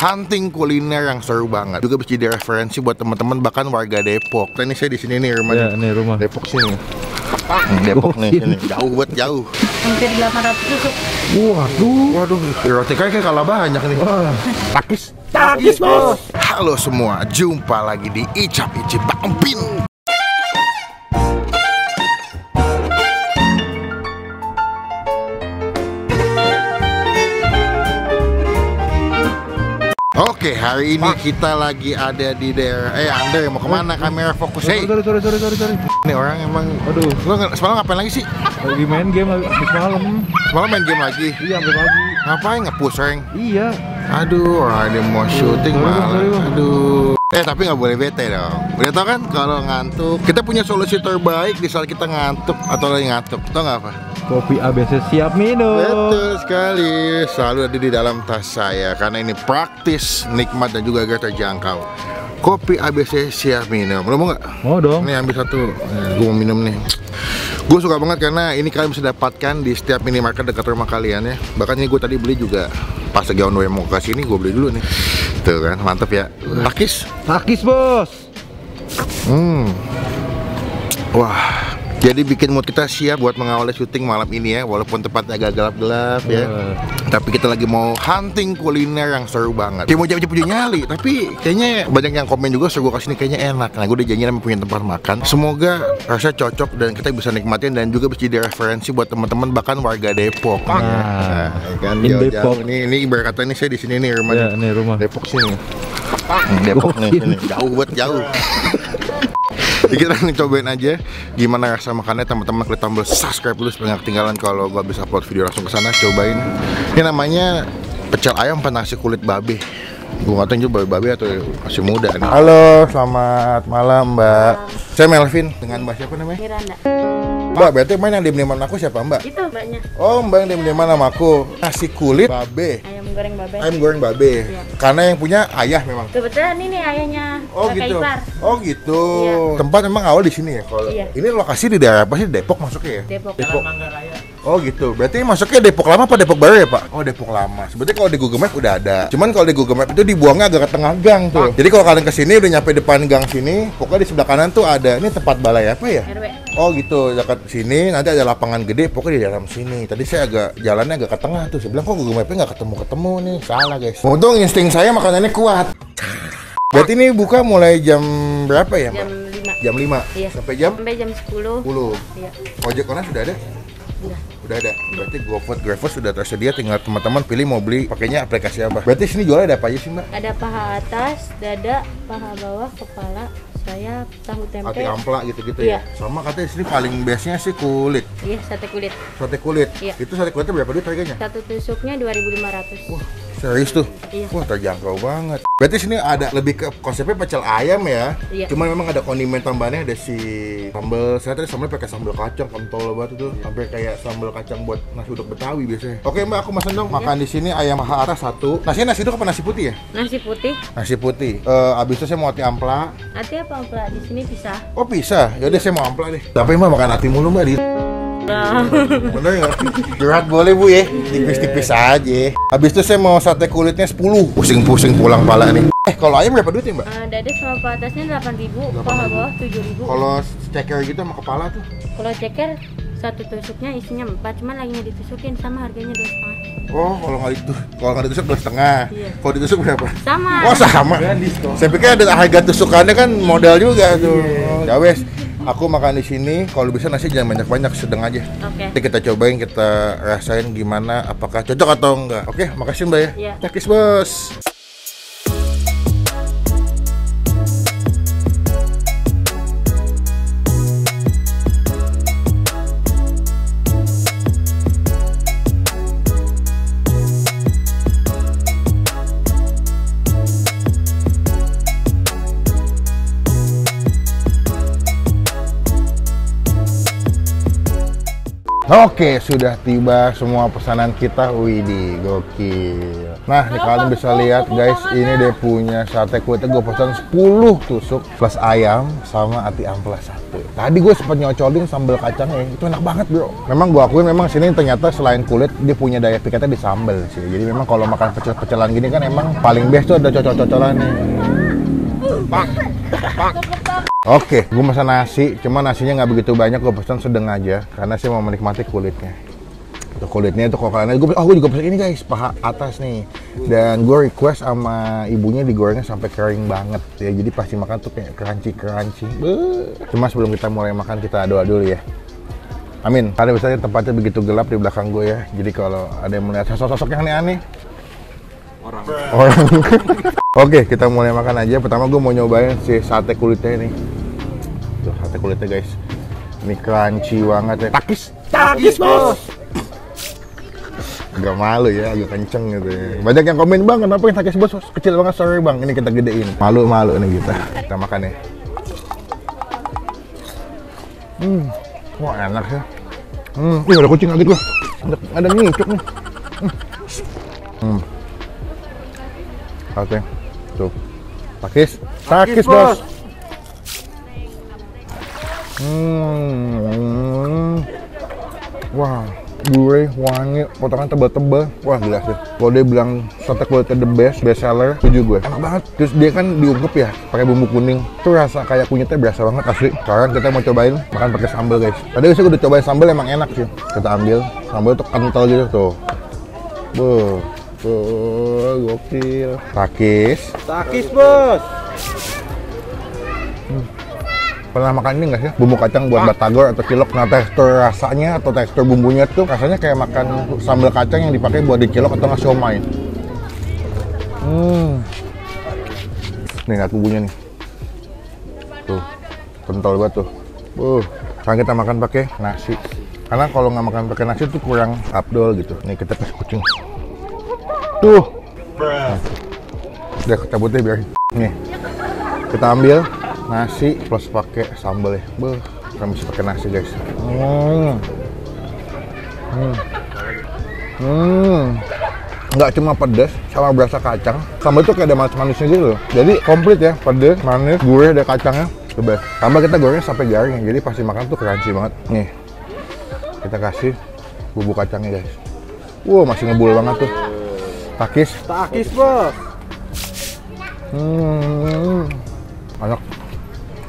hunting kuliner yang seru banget. Juga bisa jadi referensi buat teman-teman bahkan warga Depok. Nah, ini saya di sini nih rumahnya. Ya, ini rumah. Depok sini. Depok nih sini. Jauh buat jauh. Hampir 800 tusuk. Waduh, roti kayak kalah banyak nih. Wah. Takis, bos. Halo semua, jumpa lagi di Icap Icip Bang Pin. Oke, hari ini kita lagi ada di daerah. Andre, mau kemana? Kamera fokus. Hey. Sorry. Ini orang emang. Aduh. Lo semalam ngapain lagi sih? Lagi main game habis malam. Semalam main game lagi? Iya, sampai pagi. Ngapain? Nge-push rank? Iya. Aduh, orang dia mau syuting malah. Sorry. Aduh. Tapi nggak boleh bete dong. Udah tau kan kalau ngantuk, kita punya solusi terbaik di saat kita ngantuk atau lagi ngantuk. Tau nggak apa? Kopi ABC siap minum. Betul sekali. Selalu ada di dalam tas saya karena ini praktis, nikmat dan juga agak terjangkau. Kopi ABC siap minum. Lo mau nggak? Mau dong. Nih ambil satu. Gue mau minum nih. Gue suka banget karena ini kalian bisa dapatkan di setiap minimarket dekat rumah kalian ya. Bahkan ini gue tadi beli juga pas lagi on the way mau ke sini, gue beli dulu nih. Tuh kan, mantep ya. Takis bos. Wah. Jadi bikin mood kita siap buat mengawali syuting malam ini ya. Walaupun tempatnya agak gelap-gelap ya. Tapi kita lagi mau hunting kuliner yang seru banget. Kayak mau cepet-cepet nyali. Tapi kayaknya banyak yang komen juga suruh gue kesini kayaknya enak. Nah, gue udah janji punya tempat makan. Semoga rasanya cocok dan kita bisa nikmatin dan juga bisa jadi referensi buat teman-teman bahkan warga Depok. Nah, kan Depok. Ini ibarat kata ini saya di sini nih rumahnya. Ya, ini rumah. Depok sini. Depok nih sini. Jauh. Jadi kita cobain aja gimana rasa makannya. Teman-teman klik tombol subscribe dulu supaya nggak ketinggalan kalau gua bisa upload video langsung ke sana. Cobain. Ini namanya pecel ayam nasi kulit babe. Gua nggak tahu juga babe atau masih muda nih. Halo, selamat malam Mbak. Saya Melvin dengan Mbak siapa namanya? Miranda. Mbak, berarti main yang diem-dieman aku siapa Mbak? Itu mbaknya. Oh, Mbak yang diem-dieman sama aku. Nasi kulit babe. Ayam goreng babe. Iya. Karena yang punya ayah memang. Kebetulan ini ayahnya. Oh gitu. Ipar. Oh gitu. Iya. Tempat memang awal di sini ya. Kalau ini lokasi di daerah apa sih? Depok masuknya ya? Depok. Oh gitu. Berarti masuknya Depok Lama apa Depok Baru ya Pak? Oh Depok Lama. Sebetulnya kalau di Google Map udah ada. Cuman kalau di Google Map itu dibuangnya agak ke tengah gang tuh. Jadi kalau kalian kesini udah nyampe depan gang sini, pokoknya di sebelah kanan tuh ada. Ini tempat balai apa ya? RW. Oh gitu. Dekat sini nanti ada lapangan gede. Pokoknya di dalam sini. Tadi saya jalannya agak ke tengah tuh. Saya bilang kok Google Mapnya nggak ketemu nih. Salah guys. Untung insting saya makanannya kuat. Berarti ini buka mulai jam berapa ya Mbak? Jam 5. Jam 5? Iya. Sampai jam? Sampai jam 10. Iya. Ojek online sudah ada? Udah ada. Berarti GoFood sudah tersedia, tinggal teman-teman pilih mau beli pakainya aplikasi apa. Berarti sini jualnya ada apa aja sih Mbak? Ada paha atas, dada, paha bawah, kepala, sayap, tahu tempe. Hati ampla gitu-gitu Iya. ya? Sama katanya sini paling best-nya sih kulit. Iya, sate kulit. Sate kulit? Iya. Itu sate kulitnya berapa duit harganya? Satu tusuknya 2.500. Wah, serius tuh? Iya. Wah, terjangkau banget. Berarti sini ada lebih ke konsepnya pecel ayam ya? Iya. Cuma memang ada kondimen tambahannya, ada si sambal. Saya tadi sambalnya pakai sambal kacang, pentol banget tuh. Sampai kayak sambal kacang buat nasi uduk Betawi biasanya. Oke Mbak, aku pesan dong. Makan di sini ayam paha atas 1. Nasi uduk apa nasi putih ya? Nasi putih. Nasi putih. Abis itu saya mau hati ampla. Hati apa ampla? Di sini bisa. Oh bisa? Yaudah saya mau ampla deh. Tapi Mbak makan hati mulu Mbak di. Bener nggak? Curhat boleh Bu ya, tipis-tipis aja. Habis itu saya mau sate kulitnya 10. Pusing-pusing pulang pala nih. Kalau ayam berapa duit ya Mbak? Dada sama paha atasnya 8.000, paha bawah 7.000. Kalau ceker gitu sama kepala tuh? Kalau ceker satu tusuknya isinya 4, cuman lagi nggak ditusukin, sama harganya 2,5. Oh, kalau nggak ditusuk 2,5. Iya. Kalau ditusuk berapa? Sama. Oh sama. Saya pikir ada harga tusukannya kan modal juga tuh. Ya wes. Aku makan di sini, kalau bisa nasi jangan banyak-banyak, sedang aja. Oke. Nanti kita cobain, kita rasain gimana, apakah cocok atau enggak. Oke, makasih Mbak ya. Iya. Takis bos. Oke, sudah tiba semua pesanan kita. Widih, gokil. Nah, nih kalian bisa lihat guys, ini dia punya sate kulitnya gue pesan 10 tusuk plus ayam sama ati amplas 1. Tadi gue sempat nyocolin sambal kacangnya, itu enak banget bro. Memang gue akuin memang sini ternyata selain kulit dia punya daya pikatnya di sambal sih. Jadi memang kalau makan pecel-pecelan gini kan emang paling best tuh ada cocol-cocolan nih. Oke, gue pesan nasi, cuma nasinya nggak begitu banyak, gue pesan sedang aja karena saya mau menikmati kulitnya. Tuh, kulitnya itu kalau kalian, gue juga pesan ini guys, paha atas nih. Dan gue request sama ibunya digorengnya sampai kering banget ya, jadi pasti makan tuh kayak crunchy. Cuma sebelum kita mulai makan kita doa dulu ya. Amin. Karena biasanya tempatnya begitu gelap di belakang gue ya, jadi kalau ada yang melihat sosok-sosok yang aneh-aneh, orang. Oke, kita mulai makan aja. Pertama gue mau nyobain si sate kulitnya ini. Tuh, sate kulitnya guys. Ini crunchy banget ya. Takis bos. Agak malu ya, agak kenceng gitu ya. Banyak yang komen, bang kenapa yang takis bos kecil banget, sorry bang. Ini kita gedein. Malu nih kita. Kita makan ya. Wah enak ya. Ih, ada kucing lagi tuh. Ada ngicuk nih. Oke, tuh, takis bos. Wah, gurih, wangi, potongan tebal-tebal. Wah gila sih. Kalau dia bilang sate kulitnya the best seller, setuju gue. Enak banget. Terus dia kan diungkep ya, pakai bumbu kuning. Tuh rasa kayak kunyitnya berasa banget asli. Sekarang kita mau cobain makan pakai sambal guys. Tadi saya udah cobain sambal, emang enak sih. Kita ambil sambal tuh kental gitu tuh. Gokil. Takis bos. Pernah makan ini nggak sih? Bumbu kacang buat batagor atau cilok. Nah, tekstur rasanya atau tekstur bumbunya tuh rasanya kayak makan sambal kacang yang dipakai buat dicilok atau nggak siomay. Nih lihat bumbunya nih. Tuh, kental banget tuh. Sekarang kita makan pakai nasi. Karena kalau nggak makan pakai nasi tuh kurang abdol gitu. Nih kita kasih kucing. Tuh. Udah cabutnya biar. Nih. Kita ambil nasi plus pakai sambal ya. Kita bisa pakai nasi guys. Nggak cuma pedas sama berasa kacang. Sambal tuh kayak ada manis-manisnya gitu loh. Jadi komplit ya, pedas, manis, gurih, ada kacangnya. The best. Tambah kita gorengnya sampai garing, jadi pasti makan tuh crunchy banget. Nih. Kita kasih bumbu kacangnya guys. Wow, masih ngebul banget tuh. Takis bos. Enak.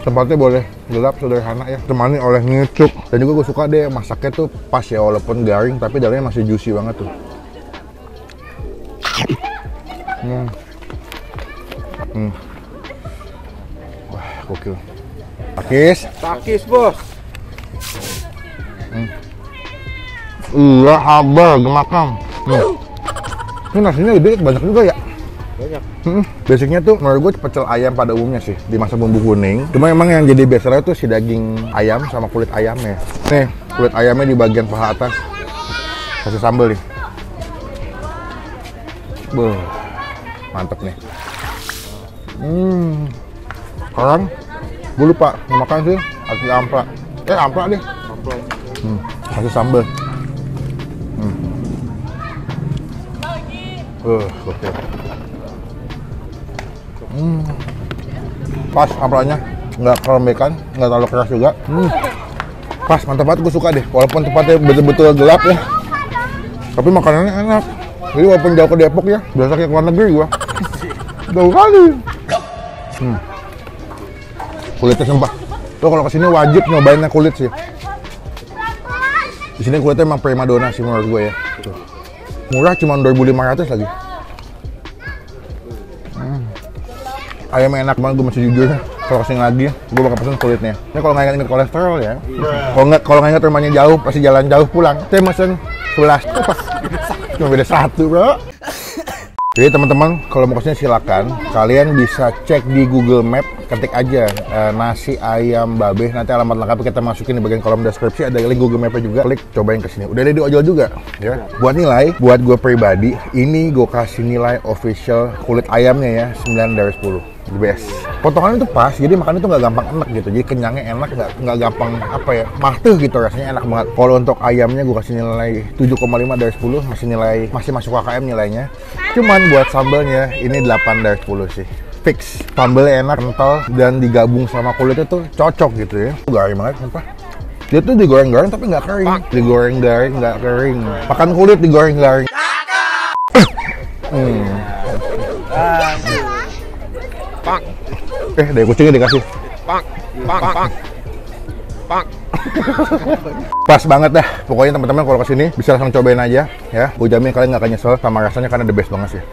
Tempatnya boleh gelap, sederhana ya. Temani oleh ngicuk. Dan juga gue suka deh masaknya tuh pas ya, walaupun garing tapi dalamnya masih juicy banget tuh. Wah, gokil. Takis bos. Iya, habar, gemakan. Ini nasinya gede, banyak juga ya? Banyak. Basicnya tuh menurut gue pecel ayam pada umumnya sih, dimasak bumbu kuning. Cuma emang yang jadi best seller tuh si daging ayam sama kulit ayamnya. Nih, kulit ayamnya di bagian paha atas. Kasih sambal nih. Mantep nih. Sekarang gue lupa makan sih ati ampla. Ampla deh. Kasih sambal. Oke. Pas amplanya, nggak kelembekan, nggak terlalu keras juga. Pas, mantap banget, gue suka deh. Walaupun tempatnya betul-betul gelap ya, tapi makanannya enak. Jadi walaupun jauh ke Depok ya, biasa kayak keluar negeri gua. Jauh kali. Kulitnya sumpah. Tuh kalau kesini wajib nyobainnya kulit sih. Di sini kulitnya emang primadona sih menurut gue ya. Tuh. Murah cuma 2.500 lagi. Ayamnya enak banget, gue masih jujur. Kalau kesini lagi, gue bakal pesen kulitnya. Ini kalau nggak inget kolesterol ya. Kalau nggak inget rumahnya jauh, pasti jalan jauh pulang. Saya pesen 11. Cuma beda 1 bro. Jadi teman-teman, kalau mau kesini silakan. Kalian bisa cek di Google Map ketik aja nasi ayam babe, nanti alamat lengkapnya kita masukin di bagian kolom deskripsi, ada link Google Map juga, klik cobain kesini. Udah ada di ojol juga ya. Buat nilai, buat gue pribadi ini gue kasih nilai official kulit ayamnya ya 9 dari 10, the best. Potongannya tuh pas, jadi makannya tuh nggak gampang enak gitu, jadi kenyangnya enak, nggak gampang apa ya, mateh gitu, rasanya enak banget. Kalau untuk ayamnya gue kasih nilai 7,5 dari 10, masih masuk KKM nilainya. Cuman buat sambalnya ini 8 dari 10 sih. Fix, sambalnya enak, kental, dan digabung sama kulitnya tuh cocok gitu ya. Garing banget, apa? Dia tuh digoreng-goreng tapi nggak kering, digoreng-garing nggak kering. Makan kulit digoreng-garing. Dari kucingnya dikasih. Pas banget dah. Pokoknya teman-teman kalau kesini bisa langsung cobain aja ya. Gue jamin kalian nggak akan nyesel sama rasanya karena the best banget sih.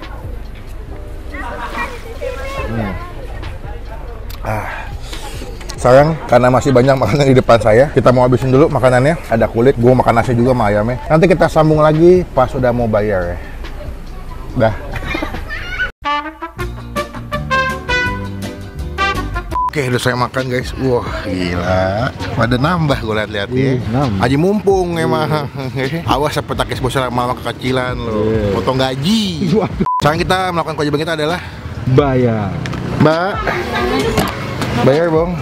Sayang karena masih banyak makanan di depan saya, kita mau habisin dulu makanannya. Ada kulit, gue makan nasi juga sama ayamnya. Nanti kita sambung lagi pas udah mau bayar ya. Dah. Oke, udah saya makan guys. Wah, gila. Pada nambah gue lihat-lihat ya. Aji mumpung emang. Awas petakis bosnya lama kekecilan loh. Potong gaji. Sekarang kita melakukan kewajiban kita adalah bayar. Mbak, bayar bong.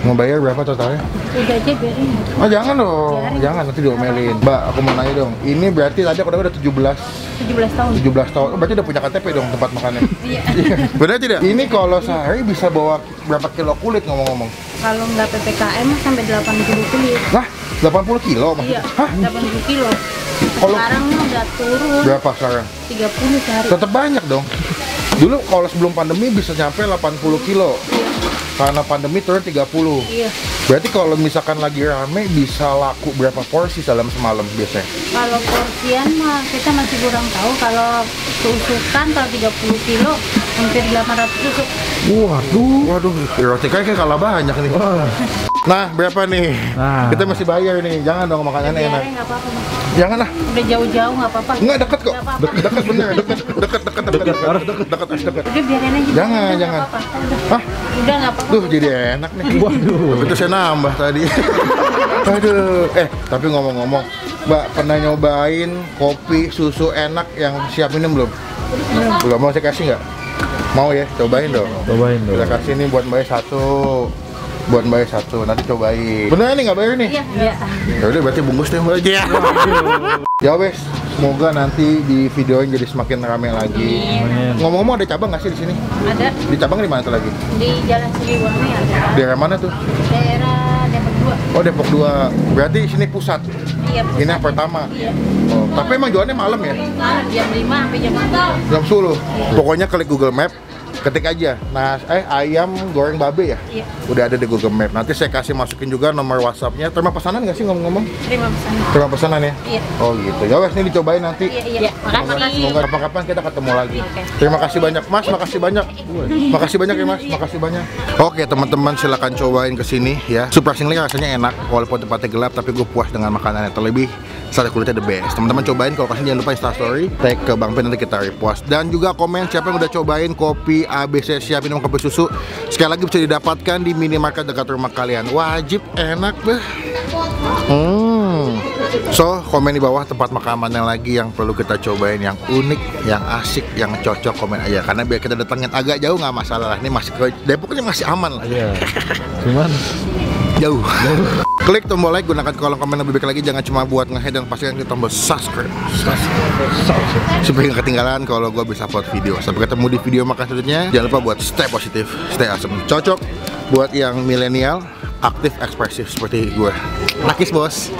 Mau bayar berapa totalnya? Udah aja biarin. Oh jangan dong, jangan nanti diomelin. Mbak, aku mau nanya dong. Ini berarti tadi aku udah 17 tahun. 17 tahun. Oh, berarti udah punya KTP dong tempat makannya. Iya. Benar tidak? Ini kalau sehari bisa bawa berapa kilo kulit ngomong-ngomong? Kalau nggak PPKM sampai 80 kulit. Lah, 80 kilo maksudnya? Iya, Hah? 80 kilo. Kalau Sekarang udah turun berapa sekarang? 30 sehari. Tetap banyak dong. Dulu kalau sebelum pandemi bisa nyampe 80 kilo. Karena pandemi turun 30. Iya. Berarti kalau misalkan lagi rame bisa laku berapa porsi dalam semalam biasanya? Kalau porsian mah kita masih kurang tahu. Kalau tusukan kalau 30 kilo hampir 800 tusuk. Waduh, roti kayak kalah banyak nih. Nah, berapa nih? Nah. Kita masih bayar nih. Jangan dong makanannya enak. Biarin nggak apa-apa. Mas. Jangan lah. Udah jauh-jauh nggak apa-apa. Enggak deket kok. Nggak apa-apa. Deket bener, deket. Udah biarin aja. Jangan, Udah, jangan. nggak apa-apa. Udah. Hah? Udah nggak apa-apa. Duh, jadi enak nih. Waduh. Tapi itu saya nambah tadi. Aduh. Tapi ngomong-ngomong, Mbak pernah nyobain kopi susu enak yang siap minum belum? Belum. Mau saya kasih nggak? Mau ya, cobain dong. Cobain dong. Kita kasih nih buat Mbak satu. Buat Mbak satu, nanti cobain. Bener nih nggak bayar nih? Iya, iya. Ya udah berarti bungkus deh Mbak aja. Ya wes, semoga nanti di videonya jadi semakin ramai lagi. Amin. Ngomong-ngomong ada cabang nggak sih di sini? Ada Di cabang di mana tuh lagi? di Jalan Siliwangi ada. Daerah mana tuh? Daerah Depok 2. Oh Depok 2. Berarti sini pusat. Iya, pusat. Ini yang pertama. Iya. Oh, tapi emang jualannya malam ya? Malam jam 5 sampai jam 4. Jam 10. Pokoknya klik Google Map, ketik aja. Nah, ayam goreng babe ya? Iya. Udah ada di Google Map. Nanti saya kasih masukin juga nomor WhatsApp-nya. Terima pesanan nggak sih ngomong-ngomong? Terima pesanan. Terima pesanan ya? Iya. Oh gitu. Ya wes, ini dicobain nanti. Iya. Makasih. Semoga kapan-kapan kita ketemu lagi. Oke. Terima kasih banyak Mas, makasih banyak. Makasih banyak ya Mas, makasih banyak. Oke teman-teman, silakan cobain ke sini ya. Surprisingly rasanya enak walaupun tempatnya gelap, tapi gue puas dengan makanannya. Terlebih sate kulitnya the best. Teman-teman cobain, kalau kasih jangan lupa Instastory, tag ke Bang Pen, nanti kita repost. Dan juga komen siapa yang udah cobain kopi ABC siap minum kopi susu. Sekali lagi bisa didapatkan di minimarket dekat rumah kalian. Wajib enak deh. So, komen di bawah tempat makan yang lagi yang perlu kita cobain, yang unik, yang asik, yang cocok, komen aja. Karena biar kita datangin agak jauh nggak masalah lah. Ini masih ke Depok, ini masih aman lah. Iya. Cuman Jauh. Klik tombol like, gunakan kolom komen lebih baik lagi. Jangan cuma buat nge-head, dan pastikan klik tombol subscribe. Supaya nggak ketinggalan kalau gue bisa upload video. Sampai ketemu di video makan selanjutnya. Jangan lupa buat stay positif, stay awesome. Cocok buat yang milenial, aktif, ekspresif seperti gue. Nakis bos.